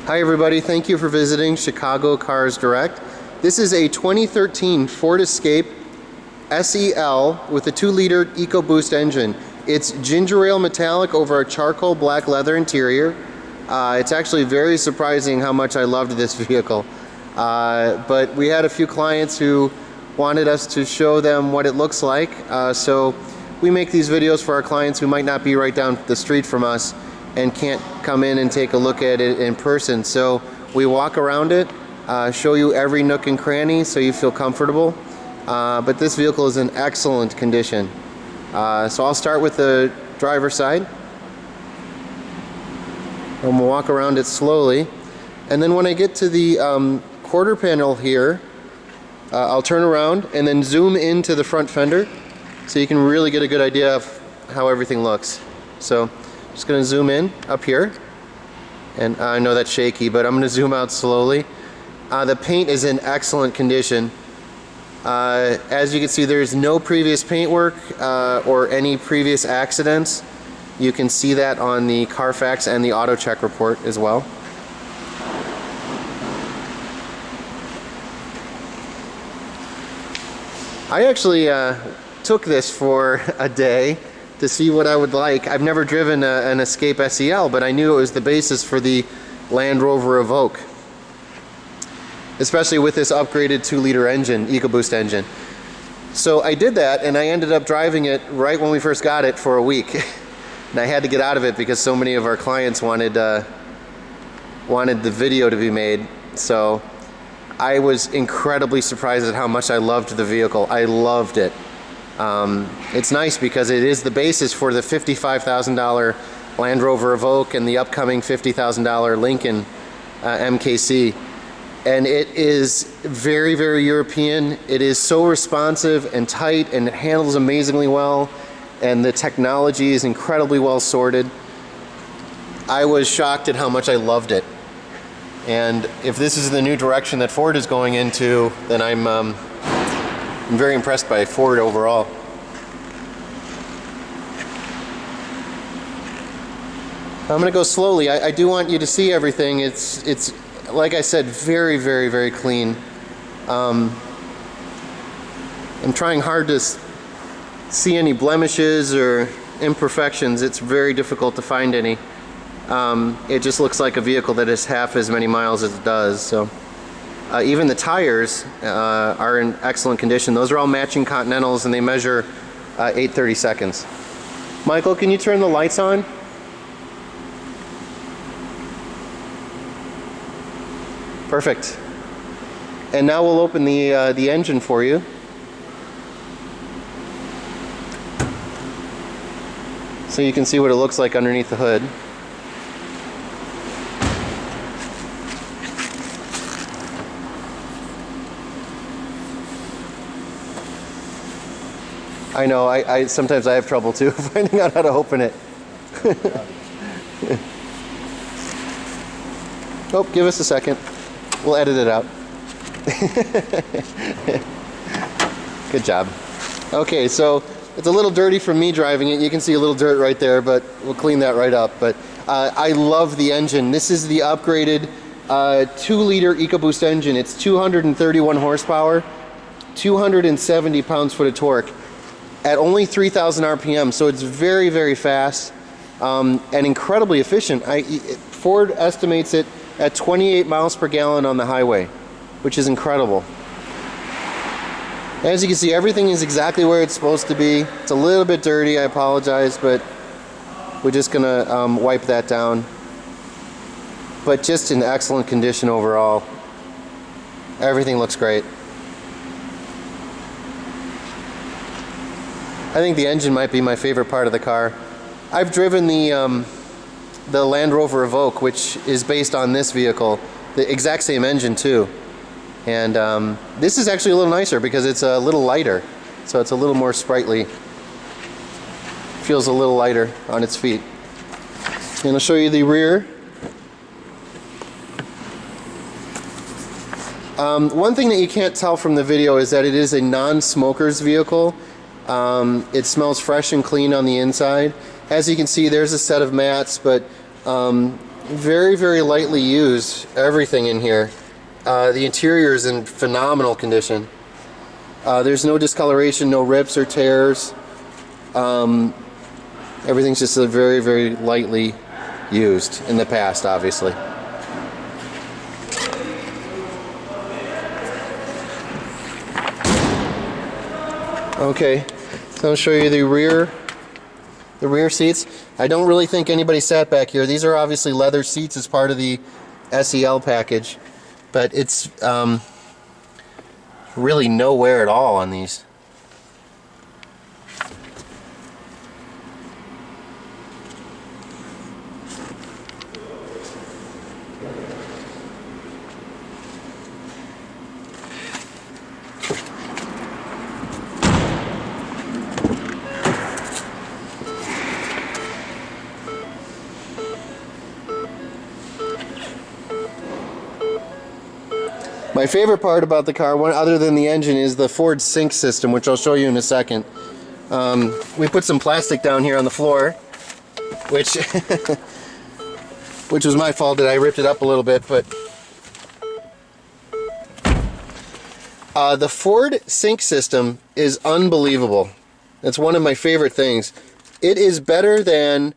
Hi everybody, thank you for visiting Chicago Cars Direct. This is a 2013 Ford Escape SEL with a 2-liter Ecoboost engine. It's ginger ale metallic over a charcoal black leather interior. It's actually very surprising how much I loved this vehicle. But we had a few clients who wanted us to show them what it looks like. So we make these videos for our clients who might not be right down the street from us and can't come in and take a look at it in person. So we walk around it, show you every nook and cranny so you feel comfortable. But this vehicle is in excellent condition. So I'll start with the driver's side. And we'll walk around it slowly. And then when I get to the quarter panel here, I'll turn around and then zoom into the front fender so you can really get a good idea of how everything looks. So just going to zoom in up here, and I know that's shaky, but I'm going to zoom out slowly. The paint is in excellent condition. As you can see, there's no previous paintwork or any previous accidents. You can see that on the CarFax and the AutoCheck report as well. I actually took this for a day to see what I would like. I've never driven an Escape SEL, but I knew it was the basis for the Land Rover Evoque, especially with this upgraded 2-liter engine, Ecoboost engine. So I did that, and I ended up driving it right when we first got it for a week. And I had to get out of it because so many of our clients wanted the video to be made. So I was incredibly surprised at how much I loved the vehicle. I loved it. It's nice because it is the basis for the $55,000 Land Rover Evoque and the upcoming $50,000 Lincoln MKC. And it is very, very European. It is so responsive and tight, and it handles amazingly well. And the technology is incredibly well sorted. I was shocked at how much I loved it. And if this is the new direction that Ford is going into, then I'm very impressed by Ford overall. I'm going to go slowly. I do want you to see everything. It's like I said, very, very, very clean. I'm trying hard to see any blemishes or imperfections. It's very difficult to find any. It just looks like a vehicle that is half as many miles as it does. So even the tires are in excellent condition. Those are all matching Continentals, and they measure 8/32. Michael, can you turn the lights on? Perfect. And now we'll open the engine for you. So you can see what it looks like underneath the hood. I know, I sometimes I have trouble too finding out how to open it. Oh, give us a second. We'll edit it out. Good job. Okay, so it's a little dirty from me driving it. You can see a little dirt right there, but we'll clean that right up. But I love the engine. This is the upgraded 2-liter Ecoboost engine. It's 231 horsepower, 270 pounds-foot of torque at only 3,000 RPM. So it's very, very fast and incredibly efficient. Ford estimates it at 28 miles per gallon on the highway, which is incredible. As you can see, everything is exactly where it's supposed to be. It's a little bit dirty, I apologize, but we're just gonna wipe that down. But just in excellent condition overall. Everything looks great. I think the engine might be my favorite part of the car. I've driven the Land Rover Evoque, which is based on this vehicle, the exact same engine too. And this is actually a little nicer because it's a little lighter, so it's a little more sprightly. Feels a little lighter on its feet. And I'll show you the rear. One thing that you can't tell from the video is that it is a non-smoker's vehicle. It smells fresh and clean on the inside. As you can see, there's a set of mats, but very, very lightly used. Everything in here. The interior is in phenomenal condition. There's no discoloration, no rips or tears. Everything's just very, very lightly used in the past, obviously. Okay, so I'll show you the rear seats. I don't really think anybody sat back here. These are obviously leather seats as part of the SEL package, but it's really no wear at all on these. My favorite part about the car, other than the engine, is the Ford Sync system, which I'll show you in a second. We put some plastic down here on the floor, which which was my fault that I ripped it up a little bit, but the Ford Sync system is unbelievable. It's one of my favorite things. It is better than,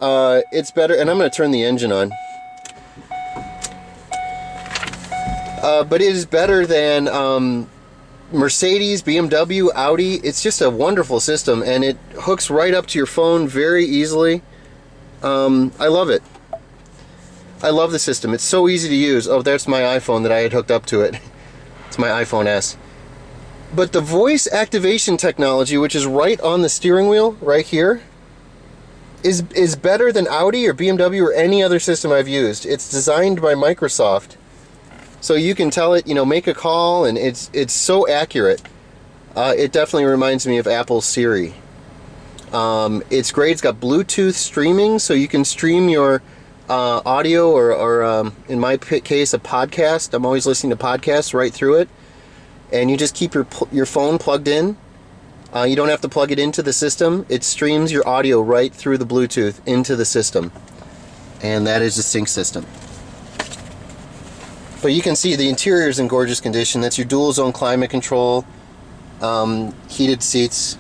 it's better, and I'm going to turn the engine on. But it is better than Mercedes, BMW, Audi. It's just a wonderful system, and it hooks right up to your phone very easily. I love it. I love the system. It's so easy to use. Oh, there's my iPhone that I had hooked up to it. It's my iPhone S. But the voice activation technology, which is right on the steering wheel, right here, is better than Audi or BMW or any other system I've used. It's designed by Microsoft. So you can tell it, you know, make a call, and it's so accurate. It definitely reminds me of Apple's Siri. It's great. It's got Bluetooth streaming, so you can stream your audio or in my case, a podcast. I'm always listening to podcasts right through it. And you just keep your phone plugged in. You don't have to plug it into the system. It streams your audio right through the Bluetooth into the system. And that is the Sync system. But you can see the interior is in gorgeous condition. That's your dual zone climate control, heated seats.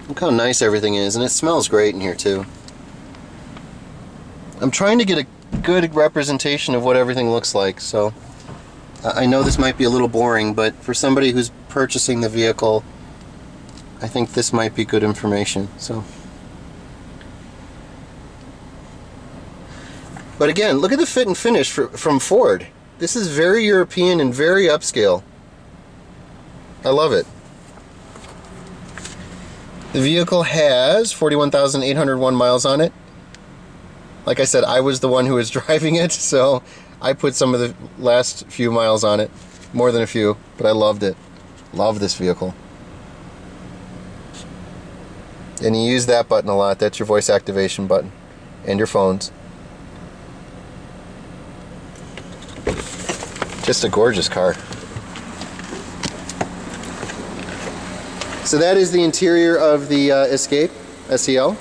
Look how nice everything is, and it smells great in here too. I'm trying to get a good representation of what everything looks like, so I know this might be a little boring, but for somebody who's purchasing the vehicle, I think this might be good information. So. But again, look at the fit and finish from Ford. This is very European and very upscale. I love it. The vehicle has 41,801 miles on it. Like I said, I was the one who was driving it, so I put some of the last few miles on it. More than a few, but I loved it. Love this vehicle. And you use that button a lot. That's your voice activation button. And your phones. Just a gorgeous car. So that is the interior of the Escape SEL.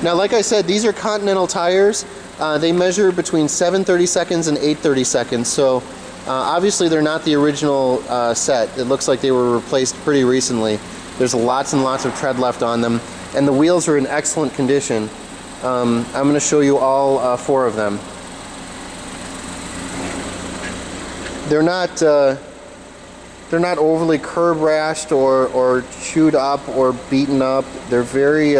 Now, like I said, these are Continental tires. They measure between 7/30 seconds and 8/30 seconds. So obviously they're not the original set. It looks like they were replaced pretty recently. There's lots and lots of tread left on them, and the wheels are in excellent condition. I'm going to show you all 4 of them. They're not overly curb rashed or chewed up or beaten up. They're very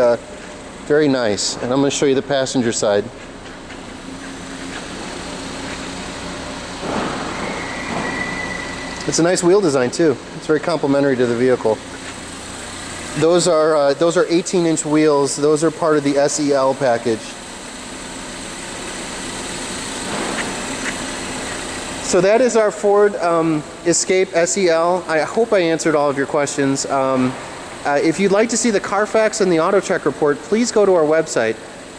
very nice. And I'm going to show you the passenger side. It's a nice wheel design too. It's very complementary to the vehicle. Those are 18-inch wheels. Those are part of the SEL package. So that is our Ford Escape SEL. I hope I answered all of your questions. If you'd like to see the CarFax and the AutoCheck report, please go to our website.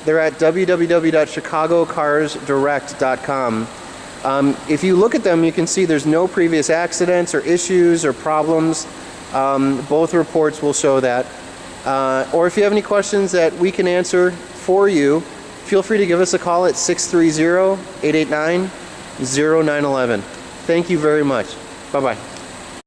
They're at www.chicagocarsdirect.com. If you look at them, you can see there's no previous accidents or issues or problems. Both reports will show that. Or if you have any questions that we can answer for you, feel free to give us a call at 630-889-0911. Thank you very much. Bye-bye.